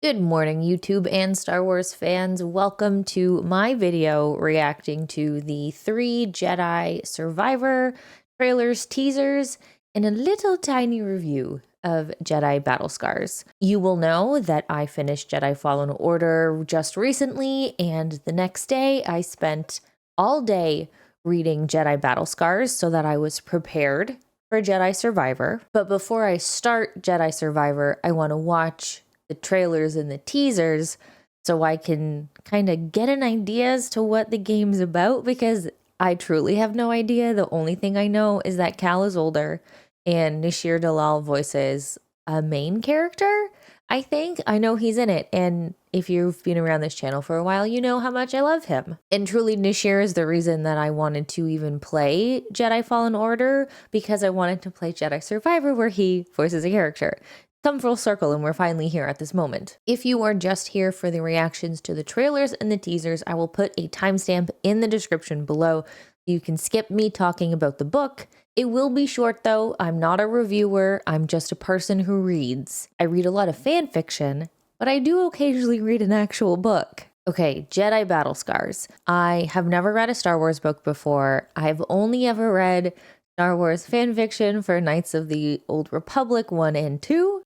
Good morning, YouTube and Star Wars fans. Welcome to my video reacting to the 3 Jedi Survivor trailers, teasers, and a little tiny review of Jedi Battle Scars. You will know that I finished Jedi Fallen Order just recently, and the next day I spent all day reading Jedi Battle Scars so that I was prepared for Jedi Survivor. But before I start Jedi Survivor, I want to watch the trailers and the teasers so I can kind of get an idea as to what the game's about, because I truly have no idea. The only thing I know is that Cal is older and Nashir Dalal voices a main character. I think I know he's in it, and if you've been around this channel for a while, you know how much I love him. And truly, Nashir is the reason that I wanted to even play Jedi Fallen Order, because I wanted to play Jedi Survivor where he voices a character. Come full circle, and we're finally here at this moment. If you are just here for the reactions to the trailers and the teasers, I will put a timestamp in the description below. You can skip me talking about the book. It will be short though. I'm not a reviewer. I'm just a person who reads. I read a lot of fan fiction, but I do occasionally read an actual book. Okay, Jedi Battle Scars. I have never read a Star Wars book before. I've only ever read Star Wars fan fiction for Knights of the Old Republic 1 and 2.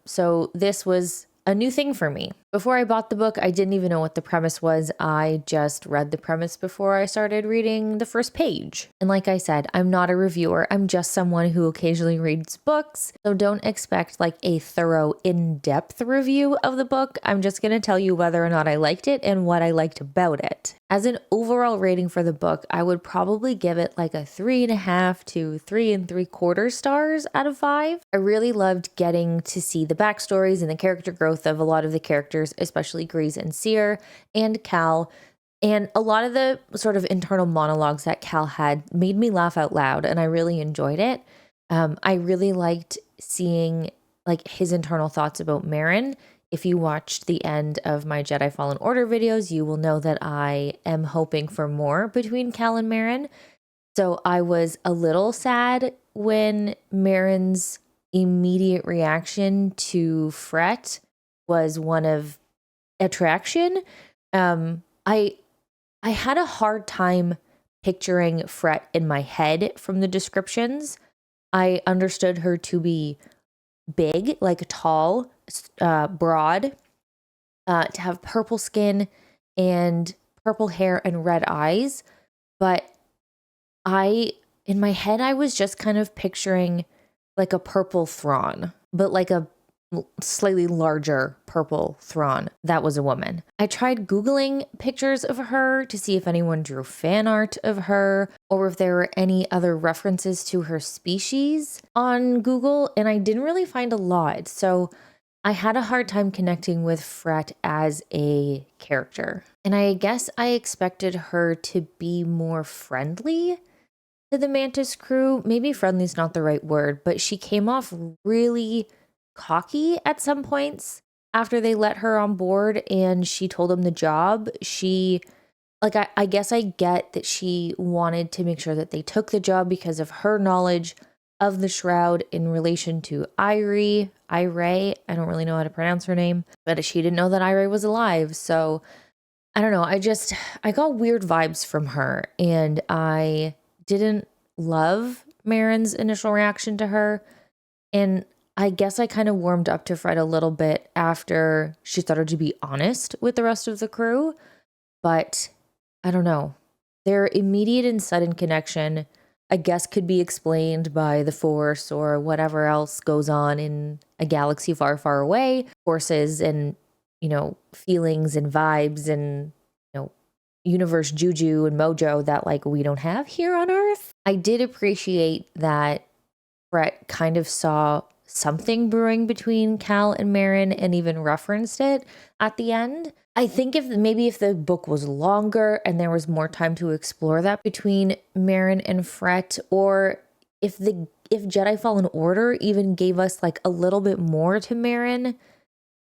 So this was a new thing for me. Before I bought the book, I didn't even know what the premise was. I just read the premise before I started reading the first page. And like I said, I'm not a reviewer. I'm just someone who occasionally reads books. So don't expect like a thorough, in-depth review of the book. I'm just going to tell you whether or not I liked it and what I liked about it. As an overall rating for the book, I would probably give it like a 3.5 to 3.75 stars out of 5. I really loved getting to see the backstories and the character growth of a lot of the characters, especially Grease and Seer and Cal. And a lot of the sort of internal monologues that Cal had made me laugh out loud, and I really enjoyed it. I really liked seeing like his internal thoughts about Marin. If you watched the end of my Jedi Fallen Order videos, you will know that I am hoping for more between Cal and Marin. So I was a little sad when Marin's immediate reaction to Fret was one of attraction. I had a hard time picturing Fret in my head from the descriptions. I understood her to be big, like tall, broad, to have purple skin and purple hair and red eyes. But in my head, I was just kind of picturing like a purple Thrawn, but like a slightly larger purple Thrawn that was a woman. I tried Googling pictures of her to see if anyone drew fan art of her or if there were any other references to her species on Google, and I didn't really find a lot. So I had a hard time connecting with Fret as a character. And I guess I expected her to be more friendly to the Mantis crew. Maybe friendly is not the right word, but she came off really cocky at some points after they let her on board and she told them the job. She, like, I guess I get that she wanted to make sure that they took the job because of her knowledge of the Shroud in relation to Irie. I don't really know how to pronounce her name, but she didn't know that Irie was alive. So I don't know. I got weird vibes from her, and I didn't love Marin's initial reaction to her. And I guess I kind of warmed up to Fred a little bit after she started to be honest with the rest of the crew. But I don't know. Their immediate and sudden connection, I guess, could be explained by the Force or whatever else goes on in a galaxy far, far away. Forces and, feelings and vibes and, universe juju and mojo that like we don't have here on Earth. I did appreciate that Brett kind of saw something brewing between Cal and Marin and even referenced it at the end. I think if the book was longer and there was more time to explore that between Marin and Fret, or if Jedi Fallen Order even gave us like a little bit more to Marin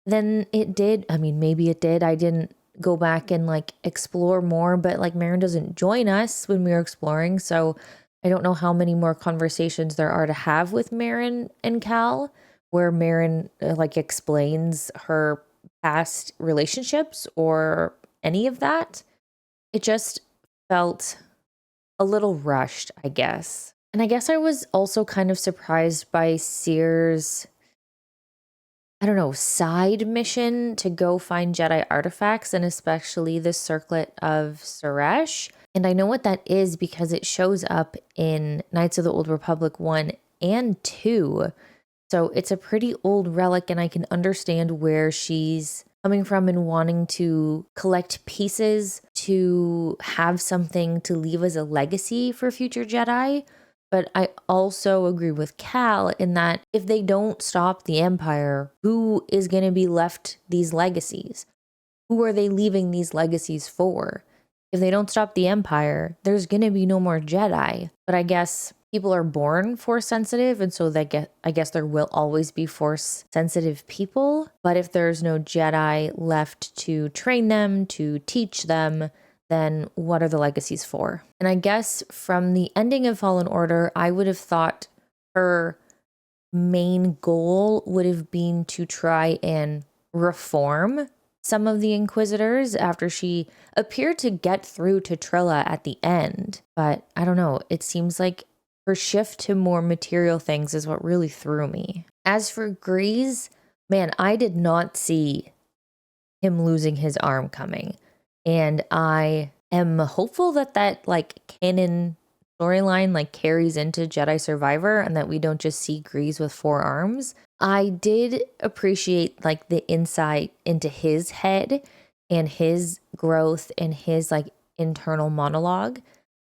than it did. I mean, maybe it did. I didn't go back and like explore more, but like Marin doesn't join us when we're exploring, so I don't know how many more conversations there are to have with Marin and Cal, where Marin like explains her past relationships or any of that. It just felt a little rushed, I guess. And I guess I was also kind of surprised by Seer's, I don't know, side mission to go find Jedi artifacts, and especially the circlet of Suresh. And I know what that is because it shows up in Knights of the Old Republic 1 and 2. So it's a pretty old relic, and I can understand where she's coming from and wanting to collect pieces to have something to leave as a legacy for future Jedi. But I also agree with Cal in that if they don't stop the Empire, who is going to be left these legacies? Who are they leaving these legacies for? If they don't stop the Empire, there's going to be no more Jedi. But I guess people are born force sensitive, and so I guess there will always be force sensitive people. But if there's no Jedi left to train them, to teach them, then what are the legacies for? And I guess from the ending of Fallen Order, I would have thought her main goal would have been to try and reform some of the Inquisitors after she appeared to get through to Trilla at the end. But I don't know, it seems like her shift to more material things is what really threw me. As for Grease, man, I did not see him losing his arm coming. And I am hopeful that that like canon storyline like carries into Jedi Survivor and that we don't just see Grease with 4 arms. I did appreciate like the insight into his head and his growth and his like internal monologue.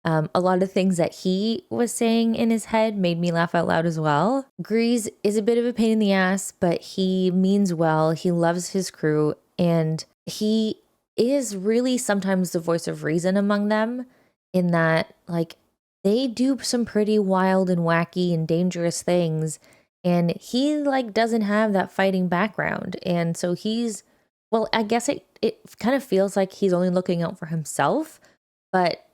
A lot of things that he was saying in his head made me laugh out loud as well. Grease is a bit of a pain in the ass, but he means well. He loves his crew, and he is really sometimes the voice of reason among them in that like they do some pretty wild and wacky and dangerous things, and he like doesn't have that fighting background. And so he's, well, I guess it kind of feels like he's only looking out for himself, but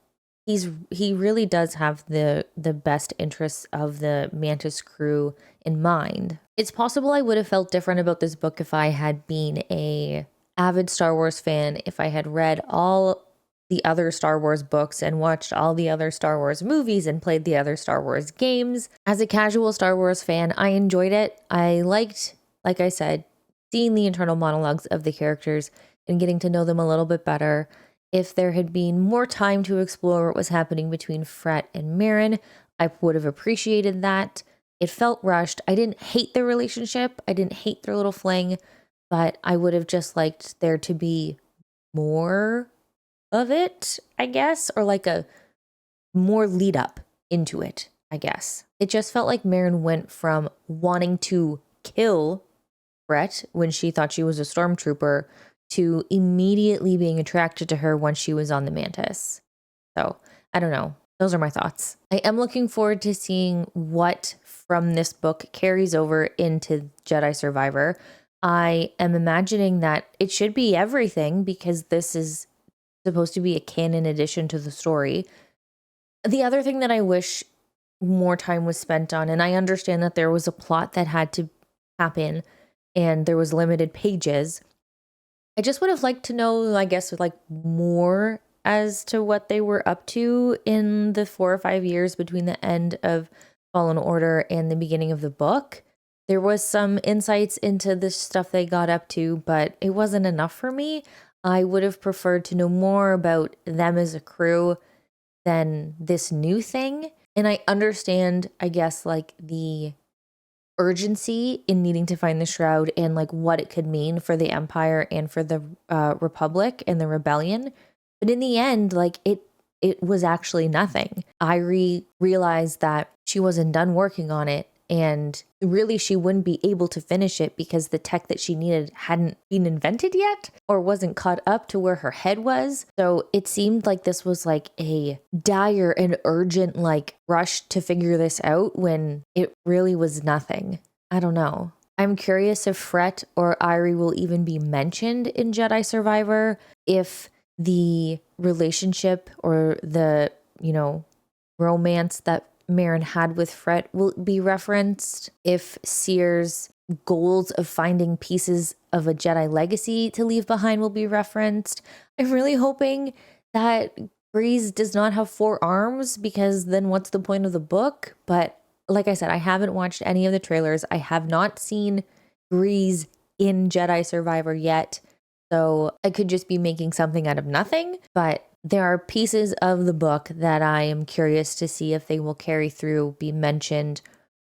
he really does have the best interests of the Mantis crew in mind. It's possible I would have felt different about this book if I had been a avid Star Wars fan, if I had read all the other Star Wars books and watched all the other Star Wars movies and played the other Star Wars games. As a casual Star Wars fan, I enjoyed it. I liked, like I said, seeing the internal monologues of the characters and getting to know them a little bit better. If there had been more time to explore what was happening between Fret and Marin, I would have appreciated that. It felt rushed. I didn't hate their relationship. I didn't hate their little fling, but I would have just liked there to be more of it, I guess, or like a more lead up into it, I guess. It just felt like Marin went from wanting to kill Fret when she thought she was a stormtrooper to immediately being attracted to her once she was on the Mantis. So, I don't know. Those are my thoughts. I am looking forward to seeing what from this book carries over into Jedi Survivor. I am imagining that it should be everything because this is supposed to be a canon addition to the story. The other thing that I wish more time was spent on, and I understand that there was a plot that had to happen and there was limited pages, I just would have liked to know, I guess, like more as to what they were up to in the 4 or 5 years between the end of Fallen Order and the beginning of the book. There was some insights into the stuff they got up to, but it wasn't enough for me. I would have preferred to know more about them as a crew than this new thing. And I understand, I guess, like the urgency in needing to find the shroud and like what it could mean for the Empire and for the Republic and the rebellion. But in the end, like it was actually nothing. Irie realized that she wasn't done working on it, and really she wouldn't be able to finish it because the tech that she needed hadn't been invented yet or wasn't caught up to where her head was. So it seemed like this was like a dire and urgent like rush to figure this out when it really was nothing. I don't know. I'm curious if Fret or Irie will even be mentioned in Jedi Survivor, if the relationship or the, romance that Marin had with Fret will be referenced, if Seer's goals of finding pieces of a Jedi legacy to leave behind will be referenced. I'm really hoping that Grease does not have 4 arms, because then what's the point of the book? But like I said, I haven't watched any of the trailers. I have not seen Grease in Jedi Survivor yet, so I could just be making something out of nothing. But there are pieces of the book that I am curious to see if they will carry through, be mentioned,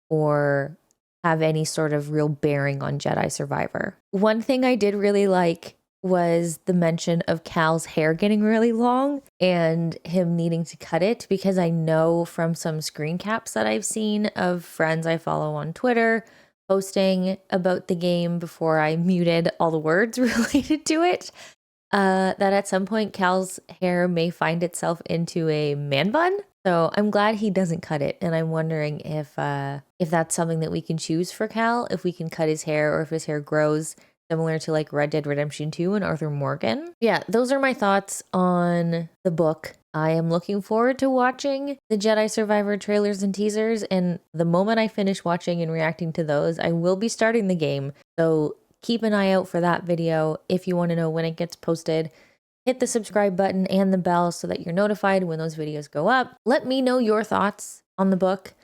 or have any sort of real bearing on Jedi Survivor. One thing I did really like was the mention of Cal's hair getting really long and him needing to cut it, because I know from some screen caps that I've seen of friends I follow on Twitter posting about the game before I muted all the words related to it, that at some point Cal's hair may find itself into a man bun. So I'm glad he doesn't cut it, and I'm wondering if that's something that we can choose for Cal, if we can cut his hair or if his hair grows similar to like Red Dead Redemption 2 and Arthur Morgan. Yeah, those are my thoughts on the book. I am looking forward to watching the Jedi Survivor trailers and teasers, and the moment I finish watching and reacting to those, I will be starting the game. So keep an eye out for that video if you want to know when it gets posted. Hit the subscribe button and the bell so that you're notified when those videos go up. Let me know your thoughts on the book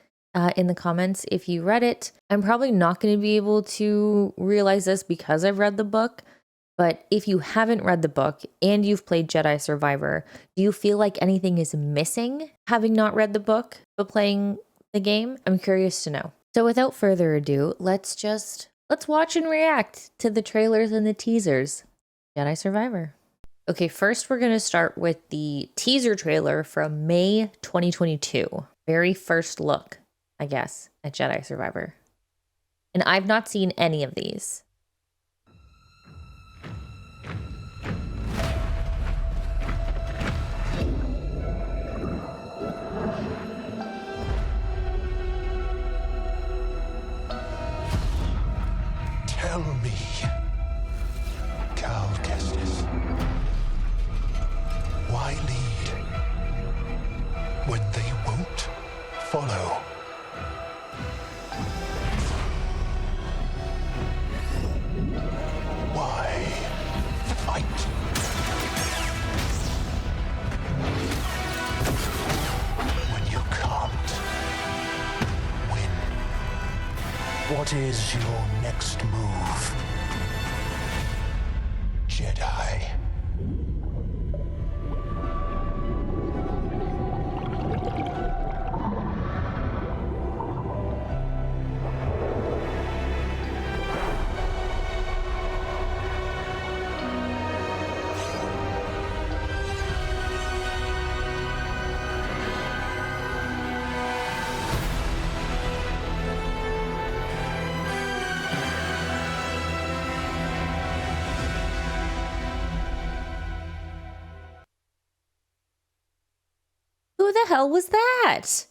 in the comments if you read it. I'm probably not going to be able to realize this because I've read the book, but if you haven't read the book and you've played Jedi Survivor, do you feel like anything is missing having not read the book but playing the game? I'm curious to know. So without further ado, let's watch and react to the trailers and the teasers. Jedi Survivor. Okay, first we're going to start with the teaser trailer from May 2022. Very first look, I guess, at Jedi Survivor. And I've not seen any of these. Tell me, Cal Kestis, why lead when they won't follow? Why fight when you can't win? What is your next move, Jedi? Who the hell was that?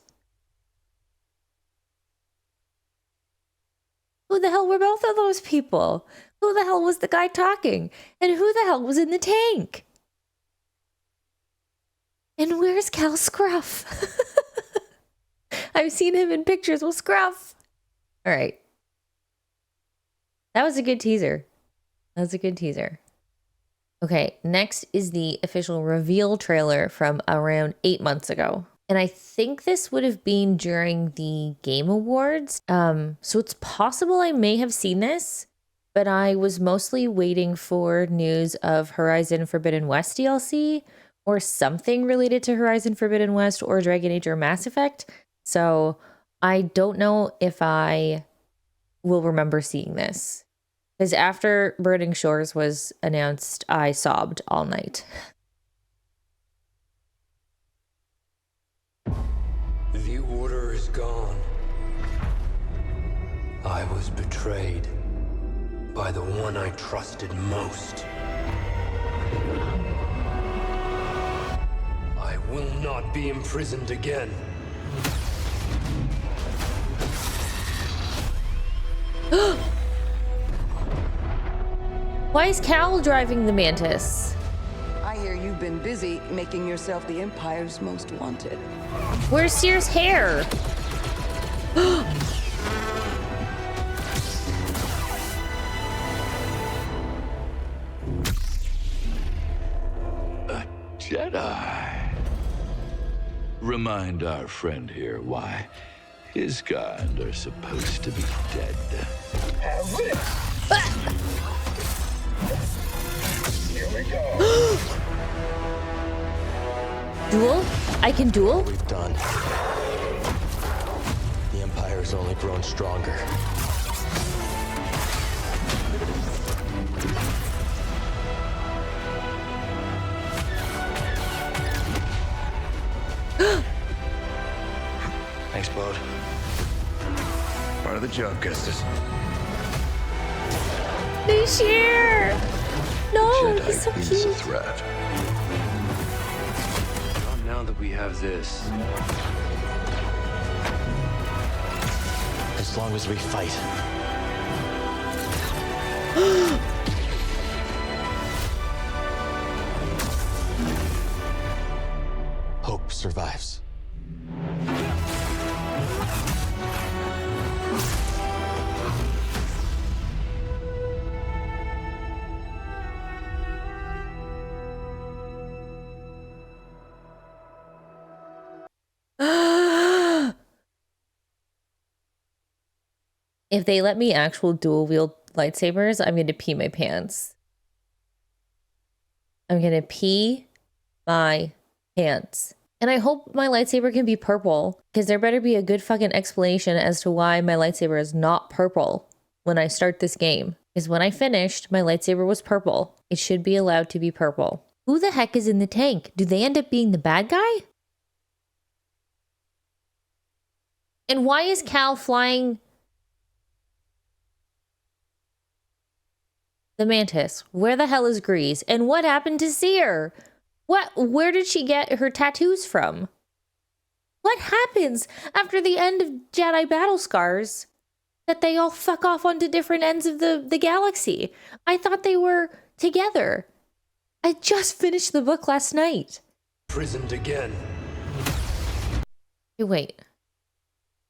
Who the hell were both of those people? Who the hell was the guy talking? And who the hell was in the tank? And where's Cal Scruff? I've seen him in pictures with Scruff. All right. That was a good teaser. That was a good teaser. Okay, next is the official reveal trailer from around 8 months ago. And I think this would have been during the Game Awards. So it's possible I may have seen this, but I was mostly waiting for news of Horizon Forbidden West DLC or something related to Horizon Forbidden West or Dragon Age or Mass Effect. So I don't know if I will remember seeing this. Because after Burning Shores was announced, I sobbed all night. The order is gone. I was betrayed by the one I trusted most. I will not be imprisoned again. Why is Cal driving the Mantis? I hear you've been busy making yourself the Empire's most wanted. Where's Seer's hair? Jedi. Remind our friend here why his kind are supposed to be dead. Have this. Here we go. Duel? I can duel? We've done. The Empire's only grown stronger. Thanks, Bode. Part of the job, Custis. Bashir! No, Jedi he's so is a cute. threat. Not now that we have this. As long as we fight. Hope survives. If they let me actual dual wield lightsabers, I'm gonna pee my pants. I'm gonna pee my pants. And I hope my lightsaber can be purple, because there better be a good fucking explanation as to why my lightsaber is not purple when I start this game. Because when I finished, my lightsaber was purple. It should be allowed to be purple. Who the heck is in the tank? Do they end up being the bad guy? And why is Cal flying the Mantis? Where the hell is Grease? And what happened to Seer? Where did she get her tattoos from? What happens after the end of Jedi Battle Scars that they all fuck off onto different ends of the galaxy? I thought they were together. I just finished the book last night. Prisoned again. Hey, wait.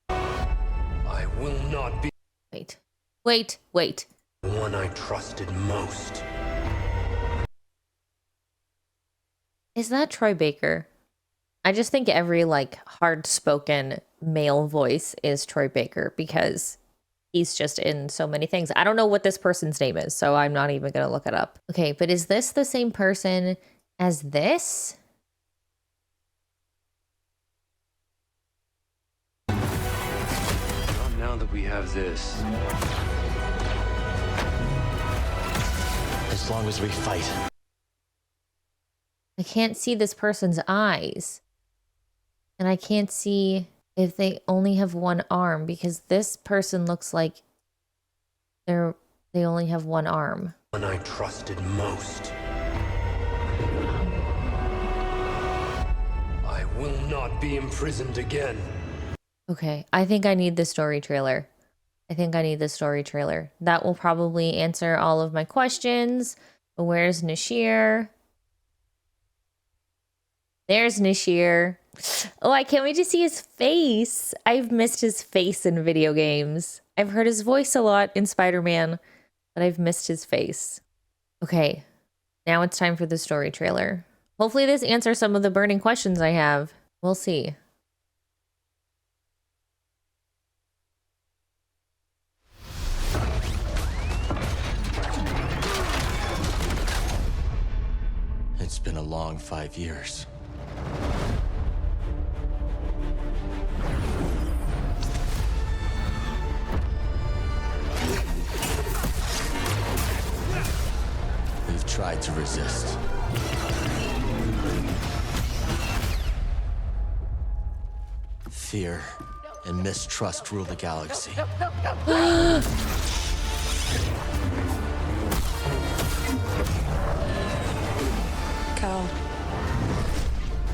I will not be Wait. the one I trusted most. Is that Troy Baker? I just think every like hard-spoken male voice is Troy Baker because he's just in so many things. I don't know what this person's name is, so I'm not even gonna look it up. Okay, but is this the same person as this? Not now that we have this. As long as we fight. I can't see this person's eyes. And I can't see if they only have one arm because this person looks like they only have one arm. One I trusted most. I will not be imprisoned again. Okay, I think I need the story trailer. That will probably answer all of my questions. Where's Nashir? There's Nashir. Oh, I can't wait to see his face. I've missed his face in video games. I've heard his voice a lot in Spider-Man, but I've missed his face. Okay, now it's time for the story trailer. Hopefully this answers some of the burning questions I have. We'll see. It's been a long 5 years. We've tried to resist. Fear and mistrust rule the galaxy. Cal,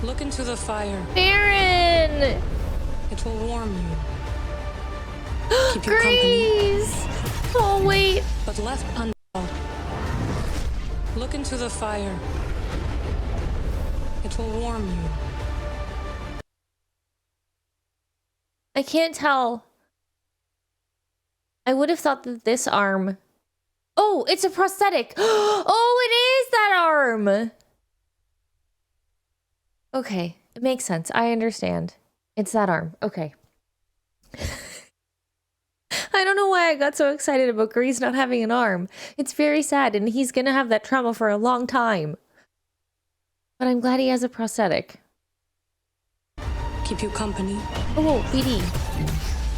look into the fire. Aaron! It will warm you. Keep you company. Grease! Oh, wait. But left undone. Look into the fire. It will warm you. I can't tell. I would have thought that this arm... Oh, it's a prosthetic. Oh, it is that arm. Okay, it makes sense. I understand. It's that arm. Okay. I don't know why I got so excited about Grease not having an arm. It's very sad, and he's gonna have that trauma for a long time. But I'm glad he has a prosthetic. Keep you company, Oh, BD.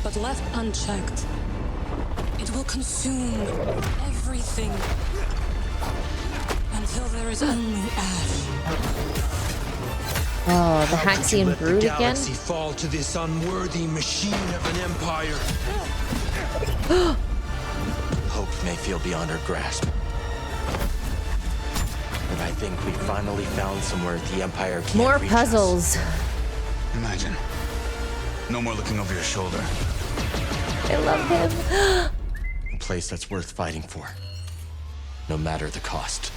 but left unchecked, it will consume everything until there is only ash. Oh, the Haxian brood again? Galaxy fall to this unworthy machine of an empire. Hope may feel beyond our grasp. But I think we finally found somewhere the empire can't More reach puzzles. us. Imagine. No more looking over your shoulder. I love him. A place that's worth fighting for. No matter the cost.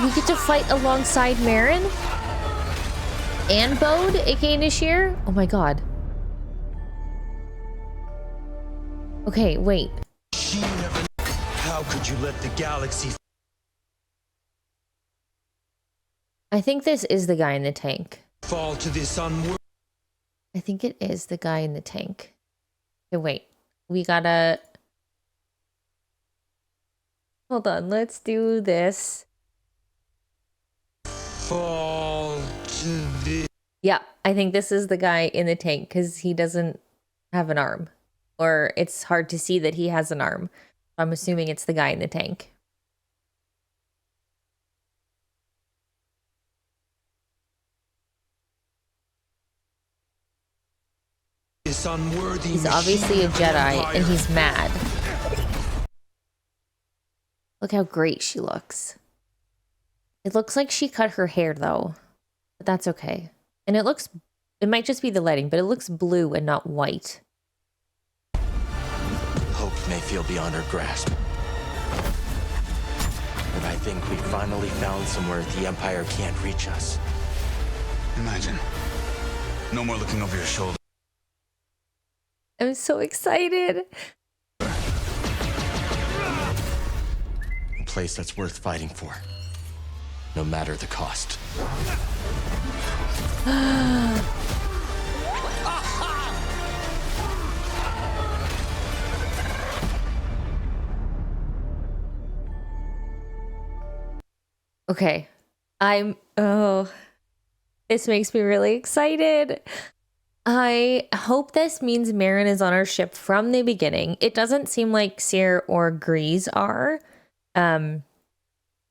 We get to fight alongside Marin and Bode, aka Nishir. Oh my god. Okay, wait. How could you let the galaxy I think this is the guy in the tank. fall to this unworthy? I think it is the guy in the tank. Okay, wait. We gotta... Hold on, let's do this. Fall to this. Yeah, I think this is the guy in the tank because he doesn't have an arm. Or it's hard to see that he has an arm. I'm assuming it's the guy in the tank. This unworthy He's obviously a machine of an Jedi empire. and he's mad. Look how great she looks. It looks like she cut her hair though, but that's okay. And it might just be the lighting, but it looks blue and not white. Hope may feel beyond our grasp. But I think we finally found somewhere the empire can't reach us. Imagine. No more looking over your shoulder. I'm so excited. A place that's worth fighting for. No matter the cost. Okay. This makes me really excited. I hope this means Marin is on our ship from the beginning. It doesn't seem like Seer or Grease are. And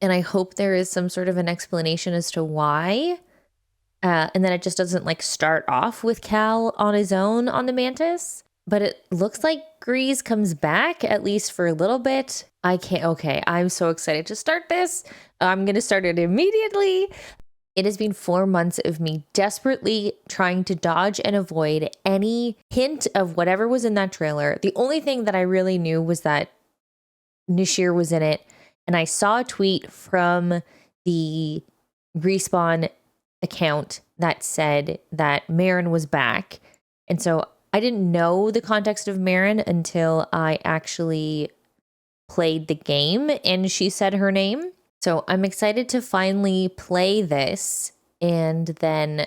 I hope there is some sort of an explanation as to why. And then it just doesn't like start off with Cal on his own on the Mantis. But it looks like Grease comes back, at least for a little bit. Okay, I'm so excited to start this. I'm going to start it immediately. It has been 4 months of me desperately trying to dodge and avoid any hint of whatever was in that trailer. The only thing that I really knew was that Nishir was in it. And I saw a tweet from the Respawn account that said that Marin was back. And so I didn't know the context of Marin until I actually played the game and she said her name. So I'm excited to finally play this and then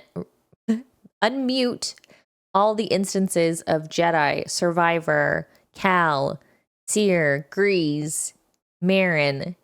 unmute all the instances of Jedi, Survivor, Cal, Seer, Grease, Marin,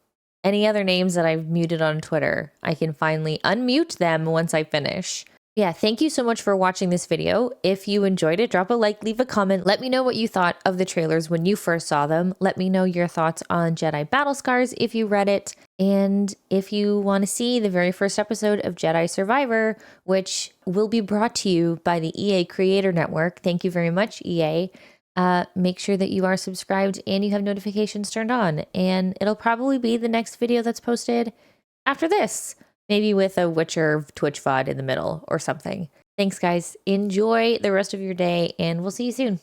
any other names that I've muted on Twitter. I can finally unmute them once I finish. Yeah, thank you so much for watching this video. If you enjoyed it, drop a like, leave a comment. Let me know what you thought of the trailers when you first saw them. Let me know your thoughts on Jedi Battle Scars if you read it. And if you want to see the very first episode of Jedi Survivor, which will be brought to you by the EA Creator Network, thank you very much, EA. Make sure that you are subscribed and you have notifications turned on. And it'll probably be the next video that's posted after this. Maybe with a Witcher Twitch VOD in the middle or something. Thanks, guys. Enjoy the rest of your day, and we'll see you soon.